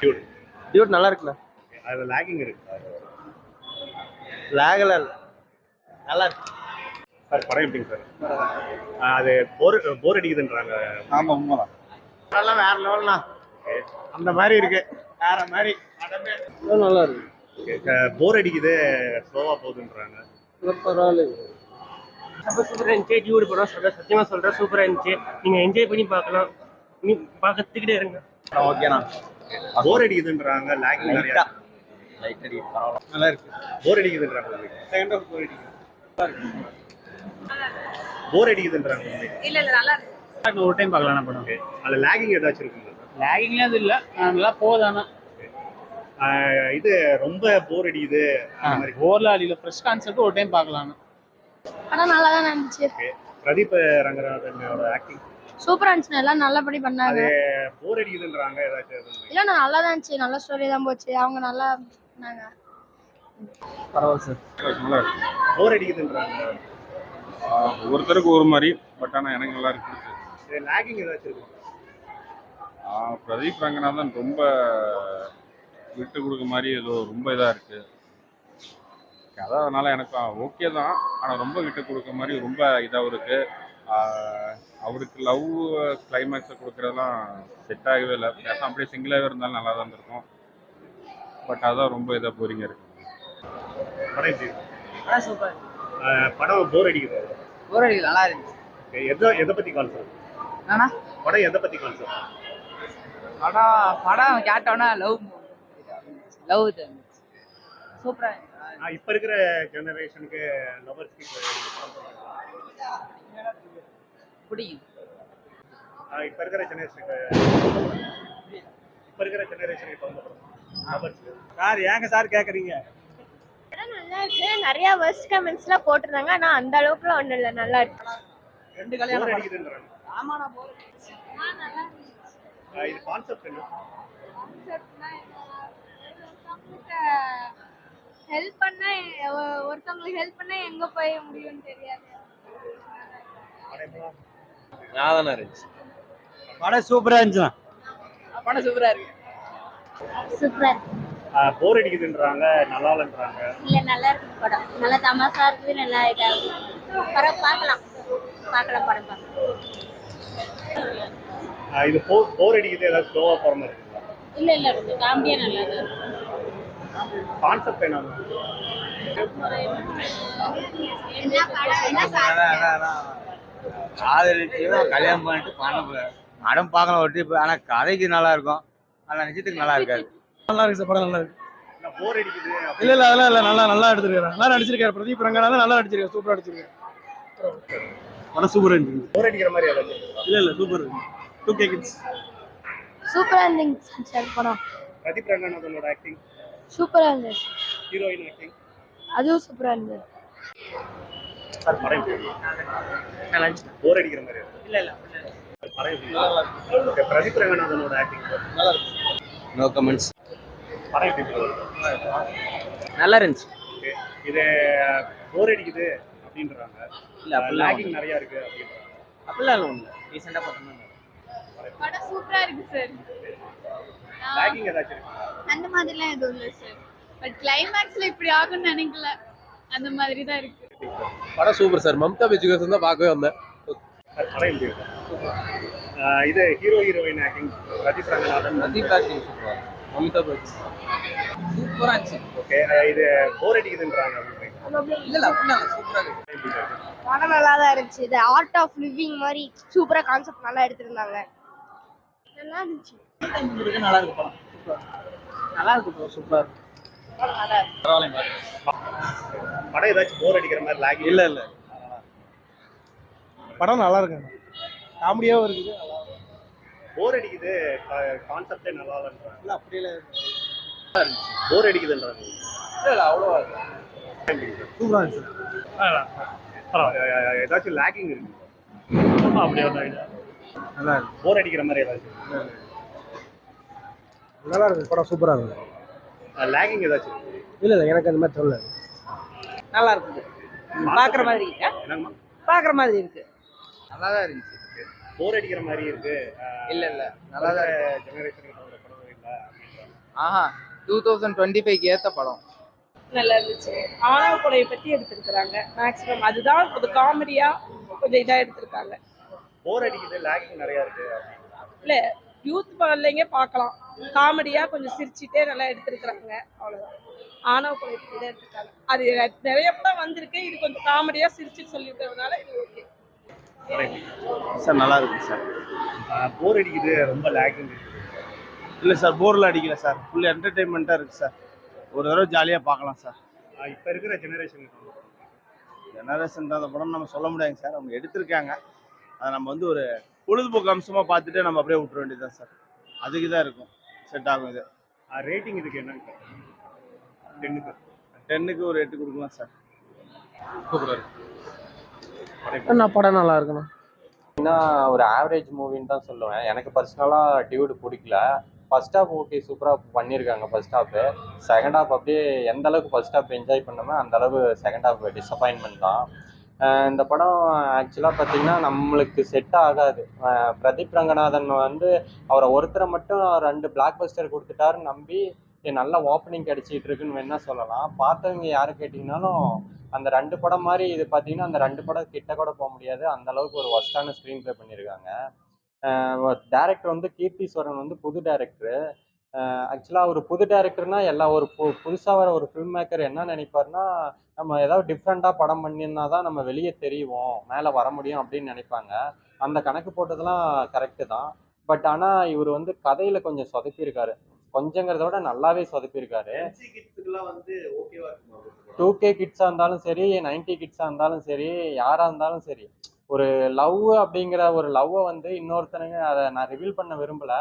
Dude Dude நல்லா இருக்குண்ணா. அது லாகிங் இருக்கு லேகல நல்லா இருக்கு சார். படம் எப்படிங்க சார்? அது போர் அடிக்குதுன்றாங்க. ஆமா உண்மைதான். அதெல்லாம் வேற லெவல்ண்ணா. அந்த மாதிரி இருக்கு, வேற மாதிரி நல்லா இருக்கு. போர் அடிக்குது, ஸ்லோவா போகுதுன்றாங்க. பரவாயில்ல. சூப்பராக இருந்துச்சு. டியூட் படம் சத்தியமாக சொல்கிறேன், சூப்பராக இருந்துச்சு. நீங்கள் என்ஜாய் பண்ணி பார்க்கலாம். நீ பார்த்துக்கிட்டே இருங்க. ஓகேண்ணா. போர் அடிக்குதுன்றாங்க, லாகிங் நிறையா. லைட் அடி பரவாயில்ல, நல்லா இருக்கு. போர் அடிக்குதுன்றாங்க. செகண்ட் ஆஃப் போர் அடிக்குது. போர் அடிக்குதுன்றாங்க. இல்ல இல்ல நல்லா இருக்கு. ஒரு டைம் பார்க்கலாம் படம். அது லாகிங் ஏதாச்சும் இருக்குங்களா? லாகிங்லாம் அது இல்லை, நல்லா போகுதாண்ணா. இது ரொம்ப போர் அடிக்குது அந்த மாதிரி. போர்ல அடியில் ஃப்ரெஷ் கான்செப்ட் ஒரு டைம் பார்க்கலாம். படம் நல்லா தான் இருந்துச்சு. பிரதீப் ரங்கநாதனோட ஆக்டிங் சூப்பரா இருந்துச்சு, எல்லாம் நல்லபடி பண்ணாங்க. அது போர் அடிக்குதுன்றாங்க, ஏதாச்சும் இல்ல நான் நல்லா தான் இருந்துச்சு, நல்ல ஸ்டோரி தான் போச்சு, அவங்க நல்லா பண்ணாங்க. பரவாயில்ல சார், நல்லா இருக்கு. போர் அடிக்குதுன்றாங்க. ஒருத்தருக்கு ஒரு மாதிரி, பட் ஆனால் எனக்கு நல்லா இருக்கு. லாகிங் ஏதாச்சும் இருக்கு? பிரதீப் ரங்கநாதன் ரொம்ப விட்டு கொடுக்க மாதிரி ஏதோ ரொம்ப இதாக இருக்கு. அதான் அதனால எனக்கு ஓகே தான், ஆனால் ரொம்ப விட்டு கொடுக்க மாதிரி ரொம்ப இதாகவும் இருக்கு. அவருக்கு லவ் கிளைமேக்ஸை கொடுக்குறதெல்லாம் செட் ஆகவே இல்லை. பேசாம அப்படியே சிங்கிளாகவே இருந்தாலும் நல்லா தான் இருந்திருக்கும். பட் அதான் ரொம்ப இதாக போரிங்க இருக்கு. படம் எப்படி இருக்கு? சூப்பர். படம் போர் அடிக்குது. போர் அடிக்குது, நல்லா இருந்துச்சு. எதை பத்தி கான்செப்ட்? ஆனா படம் எதை பத்தி கான்செப்ட்? படம் கேட்டோன்னா லவ் சூப்பரா. இப்ப இருக்கிற ஜெனரேஷனுக்கு லவர்ஸ்க்கு பிடிக்கும். இப்ப இருக்கிற ஜெனரேஷனுக்கு லவர்ஸ்க்கு சார் ஏங்க சார் கேட்குறீங்க? படம் நல்லா இருக்கு. நிறைய வெஸ்ட் கமெண்ட்ஸ்லாம் போட்டிருந்தாங்க, ஆனா அந்த அளவுக்குலாம் ஒன்றும் இல்லை, நல்லா இருக்கு. ரெண்டு போர் கல்யாணம் அடிக்குதுன்றாங்க. ஆமா நான் போர் நல்லா இது கான்செப்ட் என்ன? ஒருத்தவங்களுக்கு ஹெல்ப் பண்ணா எங்க போய் முடியும்னு தெரியாது. நான் இருந்துச்சு. படம் சூப்பரா இருந்துச்சுண்ணா. படம் சூப்பரா இருக்கு. சூப்பரா இருக்கு. போர் அடிக்குதுன்றாங்க, நல்லா இல்லைன்றாங்க. இல்ல நல்லா இருக்கு படம், நல்லா தமாசா இருக்குது, நல்லா இதாகுது. படம் பார்க்கலாம் படம் பார்க்கலாம். இது போர் அடிக்குது, ஏதாவது ஸ்லோவா போற மாதிரி இருக்குங்களா? இல்ல இல்ல கொஞ்சம் காமெடியா நல்லா இருக்கு. கான்செப்ட் என்ன? காதலிச்சும் கல்யாணம் பண்ணிட்டு படம் பார்க்கலாம் ஒட்டி. ஆனா கதைக்கு நல்லா இருக்கும், ஆனா நிஜத்துக்கு நல்லா இருக்காது. நல்லா இருக்கு சார், படம் நல்லா இருக்கு. போர் அடிக்குது இல்ல இல்ல அதெல்லாம் இல்ல, நல்லா எடுத்துருக்காரு, நல்லா நடிச்சிருக்காரு. பிரதீப் ரங்கநாதன் நல்லா நடிச்சிருக்காரு, சூப்பரா நடிச்சிருக்காரு. படம் சூப்பரா இருந்துச்சு. போர் அடிக்கிற மாதிரி ஏதாவது? இல்ல சூப்பர் இருக்கு. 2K கிட்ஸ் சூப்பரா இருந்துச்சு சார் படம். பிரதீப் ரங்கநாதனோட ஆக்டிங் சூப்பரா இருந்துச்சு. ஹீரோயின் ஆக்டிங் அதுவும் சூப்பரா இருந்துச்சு. சார் படம் எப்படி? நல்லா இருந்துச்சு. போர் அடிக்கிற மாதிரி இல்ல இல்ல படம் எப்படி? பிரதீப் ரங்கநாதனோட ஆக்டிங் நல்லா இருக்கு. No comments. படம் எப்படி? நல்லா இருந்துச்சு. இது போர் அடிக்குது அப்படின்றாங்க, இல்ல லாகிங் நிறைய இருக்கு அப்படின்றாங்க. அப்படிலாம் ஒண்ணு ரீசெண்டா பார்த்தோம்னா படம் சூப்பரா இருக்கு சார். லாகிங் ஏதாச்சும் இருக்கு? அந்த மாதிரிலாம் எதுவும் இல்லை சார். பட் கிளைமேக்ஸ்ல இப்படி ஆகும்னு நினைக்கல, அந்த மாதிரி தான் இருக்கு. படம் சூப்பர் சார். மம்தா பெஜுகேஷன் தான் பார்க்கவே வந்தேன். படம் எப்படி இருக்கு? இது heroine acting Pradeep Ranganathan. Pradeep acting சூப்பரா, மம்தா பெஜ் சூப்பரா இருந்துச்சு. ஓகே, இது போர் அடிக்குதுன்றாங்க. இல்ல அப்படிலாம் சூப்பரா இருக்கு. படம் நல்லா தான் இருந்துச்சு. இது ஆர்ட் ஆஃப் லிவிங் மாதிரி சூப்பரா கான்செப்ட் நல்லா எடுத்திருந்தாங்க, நல்லா இருந்துச்சு. நல்லா இருக்கு படம், சூப்பரா நல்லா இருக்கு ப்ரோ, சூப்பரா இருக்கு. பரவாயில்லை. படம் ஏதாச்சும் போர் அடிக்கிற மாதிரி லாகிங்? இல்ல படம் நல்லா இருக்கு, காமெடியாவும் இருக்குது. போர் அடிக்குது, கான்செப்டே நல்லா இல்லைன்றாங்க. இல்ல அப்படியே போர் அடிக்குதுன்றாங்க. இல்ல அவ்வளவா சூப்பரா இருந்துச்சு. ஏதாச்சும் லாகிங் இருக்கு? அப்படியே நல்லா இருக்கு. போர் அடிக்கிற மாதிரி ஏதாச்சும்? நல்லா இருக்கு படம், சூப்பரா இருக்கு. லாகிங் ஏதாச்சும்? இல்ல எனக்கு அந்த மாதிரி தெரியல. நல்லா இருக்குது, பாக்குற மாதிரி. என்னங்கம்மா? பாக்குற மாதிரி இருக்கு, நல்லா தான் இருந்துச்சு. போர் அடிக்கிற மாதிரி இருக்கு? இல்ல நல்லா தான் ஜெனரேஷனுக்கு ஆஹா 2025க்கு ஏற்ற படம். நல்லா இருந்துச்சு. ஆணவ கொலையை பற்றி எடுத்திருக்கிறாங்க. மேக்ஸிமம் அதுதான் ஒரு காமெடியாக கொஞ்சம் இதாக எடுத்திருக்காங்க. போர் அடிக்குது, லேக்கிங் நிறையா இருக்கு. இல்லை, யூத் பிள்ளைங்க பார்க்கலாம். காமெடியாக கொஞ்சம் சிரிச்சுட்டே நல்லா எடுத்திருக்கிறாங்க. அவ்வளோதான். ஆணவ கொலை பற்றி தான் எடுத்திருக்காங்க. அது நிறைய படம் வந்திருக்கு. இது கொஞ்சம் காமெடியாக சிரிச்சு சொல்லியிருக்கிறதுனால இது ஓகே. சார் நல்லா இருக்கு சார். போர் அடிக்குது, ரொம்ப லேக்கிங் இருக்குது. இல்லை சார், போர்லாம் அடிக்கல சார். ஃபுல் என்டர்டெயின்மெண்ட்டாக இருக்குது சார். ஒரு தடவை ஜாலியாக பார்க்கலாம் சார். இப்போ இருக்கிற ஜெனரேஷனுக்கு ஜெனரேஷன் அந்த படம் நம்ம சொல்ல முடியாதுங்க சார். அவங்க எடுத்திருக்காங்க, அதை நம்ம வந்து ஒரு பொழுதுபோக்கு அம்சமாக பார்த்துட்டு நம்ம அப்படியே விட்டுற வேண்டியதுதான் சார். அதுக்கு தான் இருக்கும், செட் ஆகும் இது. ரேட்டிங் இதுக்கு என்னன்னு 10க்கு 10க்கு ஒரு 8 கொடுக்கலாம் சார். சூப்பராக இருக்கு. படம் நல்லா இருக்குண்ணா. ஒரு ஆவரேஜ் மூவின்னு தான் சொல்லுவேன். எனக்கு பர்சனலாக டியூடு பிடிக்கல. ஃபர்ஸ்ட் ஹாஃப் ஓகே, சூப்பராக பண்ணியிருக்காங்க ஃபர்ஸ்ட் ஹாஃபு. செகண்ட் ஹாஃப் அப்படியே எந்த அளவுக்கு ஃபர்ஸ்ட் ஹாஃப் என்ஜாய் பண்ணோமோ அந்த அளவு செகண்ட் ஹாஃப் டிசப்பாயின்மெண்ட் தான். இந்த படம் ஆக்சுவலாக பார்த்தீங்கன்னா நம்மளுக்கு செட் ஆகாது. பிரதீப் ரங்கநாதன் வந்து அவரை ஒருத்தரை மட்டும் 2 பிளாக் பஸ்டர் கொடுத்துட்டாருன்னு நம்பி நல்ல ஓப்பனிங் கிடைச்சிட்டு இருக்குன்னு வேணா சொல்லலாம். பார்த்தவங்க யாரை கேட்டிங்கனாலும் அந்த 2 படம் மாதிரி இது பார்த்தீங்கன்னா அந்த 2 படம் கிட்ட கூட போக முடியாது. அந்த அளவுக்கு ஒரு ஒஸ்டான ஸ்க்ரீன் ப்ளே பண்ணியிருக்காங்க. டேரக்டர் வந்து கீர்த்திஸ்வரன் வந்து புது டேரக்டரு. ஆக்சுவலாக ஒரு புது டேரக்டர்னா எல்லா ஒரு புதுசாக வர ஒரு ஃபில்ம் மேக்கர் என்ன நினைப்பாருன்னா, நம்ம ஏதாவது டிஃப்ரெண்ட்டாக படம் பண்ணியிருந்தா தான் நம்ம வெளியே தெரியுவோம், மேலே வர முடியும் அப்படின்னு நினைப்பாங்க. அந்த கணக்கு போட்டதெல்லாம் கரெக்டு தான். பட் ஆனால் இவர் வந்து கதையில் கொஞ்சம் சொதப்பியிருக்காரு. கொஞ்சங்கிறத விட நல்லாவே சொதப்பியிருக்காரு. 2K கிட்ஸாக இருந்தாலும் சரி, 90 கிட்ஸாக இருந்தாலும் சரி, யாராக இருந்தாலும் சரி, ஒரு லவ் அப்படிங்கிற ஒரு லவ்வை வந்து இன்னொருத்தனுங்க, அதை நான் ரிவீல் பண்ண விரும்பல,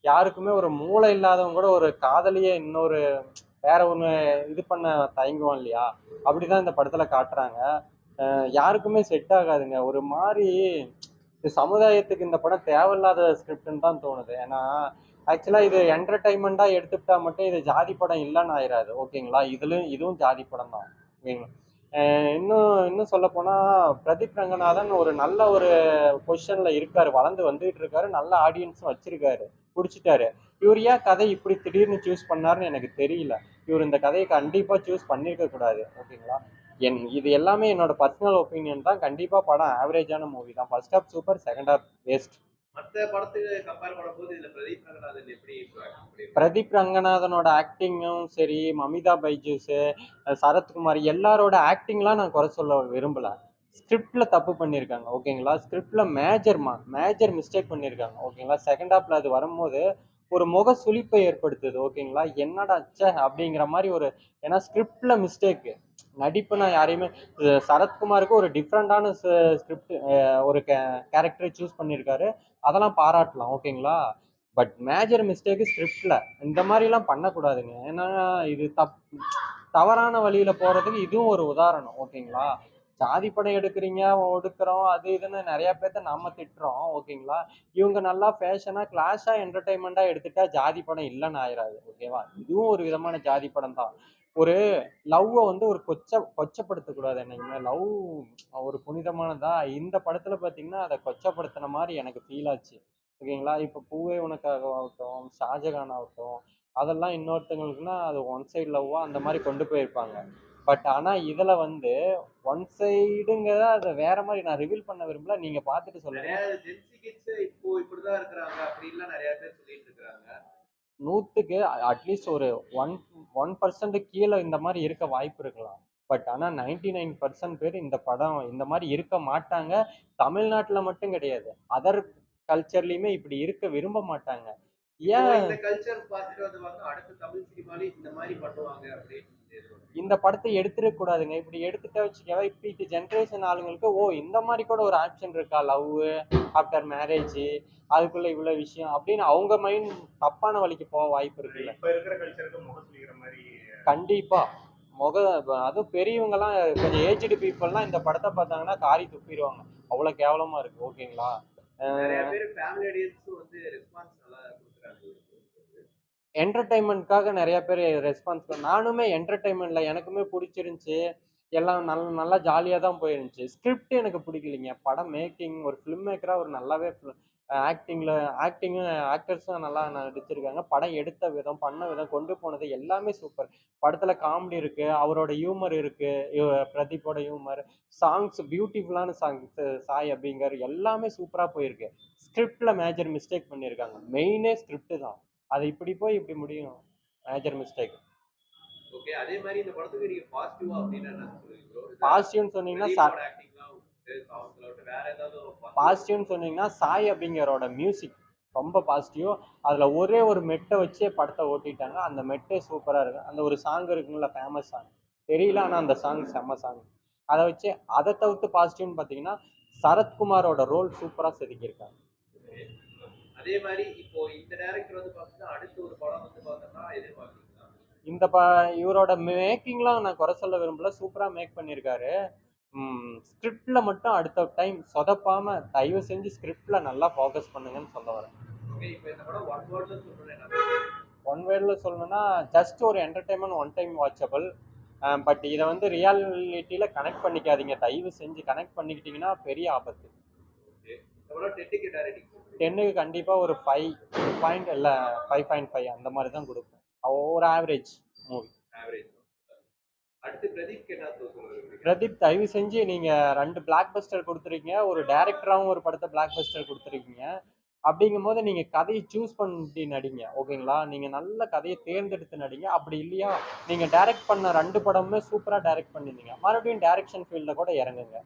யாருக்குமே ஒரு மூளை இல்லாதவங்க கூட ஒரு காதலியை இன்னொரு வேற ஒன்று இது பண்ண தயங்குவோம் இல்லையா, அப்படிதான் இந்த படத்துல காட்டுறாங்க. யாருக்குமே செட் ஆகாதுங்க. ஒரு மாதிரி இந்த சமுதாயத்துக்கு இந்த படம் தேவையில்லாத ஸ்கிரிப்ட்னு தான் தோணுது. ஏன்னா ஆக்சுவலாக இது என்டர்டைன்மெண்ட்டாக எடுத்துக்கிட்டா மட்டும் இது ஜாதி படம் இல்லைன்னு ஆயிடாது. ஓகேங்களா, இதுவும் ஜாதி படம் தான். ஓகேங்களா. இன்னும் சொல்ல போனால் பிரதீப் ரங்கநாதன் ஒரு நல்ல ஒரு பொசிஷனில் இருக்காரு, வளர்ந்து வந்துகிட்டு இருக்காரு, நல்ல ஆடியன்ஸும் வச்சிருக்காரு, பிடிச்சிட்டாரு. இவர் ஏன் கதை இப்படி திடீர்னு சூஸ் பண்ணாருன்னு எனக்கு தெரியல. இவர் இந்த கதையை கண்டிப்பாக சூஸ் பண்ணியிருக்க கூடாது. ஓகேங்களா. இது எல்லாமே என்னோட பர்சனல் ஒப்பீனியன் தான். கண்டிப்பாக படம் ஆவரேஜான மூவி தான். First half super, second half waste. மற்ற படத்துக்கு கம்பேர் பண்ணும்போது இதுல பிரதீப் ரங்கநாதன் எப்படி? பிரதீப் ரங்கநாதனோட ஆக்டிங்கும் சரி, மமிதா பைஜூஸ், சரத்குமார் எல்லாரோட ஆக்டிங்லாம் நான் குறை சொல்ல விரும்பல. ஸ்கிரிப்ட்ல தப்பு பண்ணியிருக்காங்க. ஓகேங்களா. ஸ்கிரிப்ட்ல மேஜர் மிஸ்டேக் பண்ணியிருக்காங்க. ஓகேங்களா. செகண்ட் ஹாஃப்ல அது வரும்போது ஒரு முக சுளிப்பை ஏற்படுத்துது. ஓகேங்களா. என்னடா ச்சே அப்படிங்கிற மாதிரி ஒரு, ஏன்னா ஸ்கிரிப்ட்ல மிஸ்டேக்கு. நடிப்புனா யாரையுமே, சரத்குமாருக்கு ஒரு டிஃப்ரெண்டான ஸ்கிரிப்ட், ஒரு கேரக்டரை சூஸ் பண்ணியிருக்காரு, அதெல்லாம் பாராட்டலாம். ஓகேங்களா. பட் மேஜர் மிஸ்டேக்கு ஸ்கிரிப்ட்ல. இந்த மாதிரிலாம் பண்ணக்கூடாதுங்க. ஏன்னா இது தவறான வழியில போறதுக்கு இதுவும் ஒரு உதாரணம். ஓகேங்களா. ஜாதி படம் எடுக்கிறீங்க, ஒடுக்குறோம், அது இதுன்னு நிறைய பேர்த்த நம்ம திட்டுறோம். ஓகேங்களா. இவங்க நல்லா ஃபேஷனா கிளாஸா என்டர்டைன்மெண்டா எடுத்துட்டா ஜாதி படம் இல்லைன்னு ஆயிராது. ஓகேவா. இதுவும் ஒரு விதமான ஜாதி படம் தான். ஒரு லவ்வை வந்து ஒரு கொச்சப்படுத்தக்கூடாது. என்னைக்குமே லவ் ஒரு புனிதமானதா. இந்த படத்துல பாத்தீங்கன்னா அதை கொச்சப்படுத்தின மாதிரி எனக்கு ஃபீல் ஆச்சு. ஓகேங்களா. இப்ப பூவே உனக்காக ஆகட்டும், ஷாஜகான் ஆகட்டும், அதெல்லாம் இன்னொருத்தவங்களுக்குன்னா அது ஒன் சைடு லவ்வா அந்த மாதிரி கொண்டு போயிருப்பாங்க. பட் ஆனா இதுல வந்து ஒன் சைடுங்கிறத அதை வேற மாதிரி நான் ரிவீல் பண்ண விரும்பல. நீங்க பார்த்துட்டு சொல்லுங்க. இப்போ இப்படிதான் இருக்கிறாங்க அப்படின்லாம் நிறைய பேர் சொல்லிட்டு இருக்காங்க. 100க்கு அட்லீஸ்ட் ஒரு 1% கீழே இந்த மாதிரி இருக்க வாய்ப்பு இருக்கலாம். பட் ஆனால் 99% பேர் இந்த படம் இந்த மாதிரி இருக்க மாட்டாங்க. தமிழ்நாட்டில் மட்டும் கிடையாது, அதர் கல்ச்சர்லையுமே இப்படி இருக்க விரும்ப மாட்டாங்க. ஏன் இந்த கல்ச்சர் பார்த்துட்டு வந்து அடுத்த தமிழ் சினிமாலே இந்த மாதிரி பண்ணுவாங்க அப்படின்னு இந்த படத்தை எடுத்துடக் கூடாதுங்க. இப்படி எடுத்துட்டா வச்சுக்கவா, இப்போ இது ஜென்ரேஷன் ஆளுங்களுக்கு இந்த மாதிரி கூட ஒரு ஆப்ஷன் இருக்கா, லவ் ஆஃப்டர் மேரேஜ், அதுக்குள்ள இவ்வளவு விஷயம் அப்படின்னு அவங்க மைண்ட் தப்பான வழிக்கு போக வாய்ப்பு இருக்குல்ல. இப்ப இருக்கிற கல்ச்சருக்கு முகம் சொல்லிக்கிற மாதிரி கண்டிப்பா அதுவும் பெரியவங்க எல்லாம், கொஞ்சம் ஏஜ்டு பீப்புள்லாம் இந்த படத்தை பார்த்தாங்கன்னா காரி துப்பிடுவாங்க. அவ்வளவு கேவலமா இருக்கு. ஓகேங்களா. நிறைய பேர் ஃபேமிலி ஆடியன்ஸும் வந்து ரெஸ்பான்ஸ் நல்லா கொடுக்குறாங்க. என்டர்டைன்மெண்ட்காக நிறைய பேர் ரெஸ்பான்ஸ் நானுமே என்டர்டைன்மெண்ட்ல எனக்குமே பிடிச்சிருந்துச்சு. எல்லாம் நல்லா ஜாலியாக தான் போயிருந்துச்சு. ஸ்கிரிப்ட் எனக்கு பிடிக்கலைங்க. படம் மேக்கிங் ஒரு ஃபிலிம் மேக்கராக ஒரு நல்லாவே ஆக்டிங்கும் ஆக்டர்ஸும் நல்லா நடிச்சிருக்காங்க. படம் எடுத்த விதம், பண்ண விதம், கொண்டு போனது எல்லாமே சூப்பர். படத்துல காமெடி இருக்கு, அவரோட ஹியூமர் இருக்கு, பிரதீப்போட ஹியூமர், சாங்ஸ் பியூட்டிஃபுல்லான சாங்ஸ், சாய் அபிங்கர் எல்லாமே சூப்பரா போயிருக்கு. ஸ்கிரிப்ட்ல மேஜர் மிஸ்டேக் பண்ணியிருக்காங்க. மெயினே ஸ்கிரிப்ட் தான். அது இப்படி போய் இப்படி முடியும். Major mistake. ஓகே, அதே மாதிரி இந்த படத்துக்கு நீங்க பாசிட்டிவா அப்படின்னு என்ன சொல்லுவீங்க ப்ரோ? பாசிட்டிவ்னு சொன்னீங்கன்னா ஆக்டிங்லாம் சாங்ஸ்ல விட்டு வேற ஏதாவது பாசிட்டிவ்னு சொன்னீங்கன்னா சாய் அப்படிங்கிறோட மியூசிக் ரொம்ப பாசிட்டிவ். அதுல ஒரே ஒரு மெட்டை வச்சே படத்தை ஓட்டிட்டாங்க. அந்த மெட்டே சூப்பரா இருக்கு. அந்த ஒரு சாங் இருக்குங்களா, ஃபேமஸ் சாங் தெரியல, ஆனா அந்த சாங் செம்ம சாங். அதை வச்சு அதை தவிர்த்து பாசிட்டிவ்னு பார்த்தீங்கன்னா சரத்குமாரோட ரோல் சூப்பரா செதுக்கியிருக்காங்க. அதே மாதிரி இப்போ இந்த டைரக்டர் வந்து பார்த்தீங்கன்னா அடுத்த ஒரு படம் வந்து பார்த்தோம்னா எதிர்பார்க்குறீங்களா? இந்த இவரோட மேக்கிங்லாம் நான் குறை சொல்ல விரும்பல, சூப்பரா மேக் பண்ணியிருக்காரு. ஸ்கிரிப்ட்ல மட்டும் அடுத்த டைம் சொதப்பாம தயவு செஞ்சு ஸ்கிரிப்ட்ல நல்லா ஃபோக்கஸ் பண்ணுங்கன்னு சொல்ல வரேன். ஓகே, இப்போ இந்த படம் ஒன் வேர்ட்ல சொல்லணும், ஒன் வேர்ட்ல சொல்லணும்னா ஜஸ்ட் ஒரு entertainment, one time watchable. But இதை வந்து ரியாலிட்டியில கனெக்ட் பண்ணிக்காதீங்க. தயவு செஞ்சு கனெக்ட் பண்ணிக்கிட்டீங்கன்னா பெரிய ஆபத்து. இந்த படம் 10க்கு என்ன ரேட்டிங்? 10க்கு கண்டிப்பா ஒரு 5 பாயிண்ட் இல்லை 5.5 அந்த மாதிரி தான் கொடுப்பேன். ஒரு ஆவரேஜ் மூவி. ஆவரேஜ். அடுத்து பிரதீப்க்கு என்ன சொல்லுங்க? பிரதீப் தயவு செஞ்சு நீங்க 2 பிளாக் பஸ்டர் கொடுத்துருக்கீங்க, ஒரு டைரக்டராகவும் ஒரு படத்தை பிளாக் பஸ்டர் கொடுத்துருக்கீங்க. அப்படிங்கும் போது நீங்க கதையை சூஸ் பண்ணி நடிங்க, ஓகேங்களா? நீங்க நல்ல கதையை தேர்ந்தெடுத்து நடிங்க. அப்படி இல்லையா, நீங்க டைரக்ட் பண்ண 2 படமுமே சூப்பரா டைரக்ட் பண்ணிருந்தீங்க, மறுபடியும் டைரக்ஷன் ஃபீல்ட்ல கூட இறங்குங்க.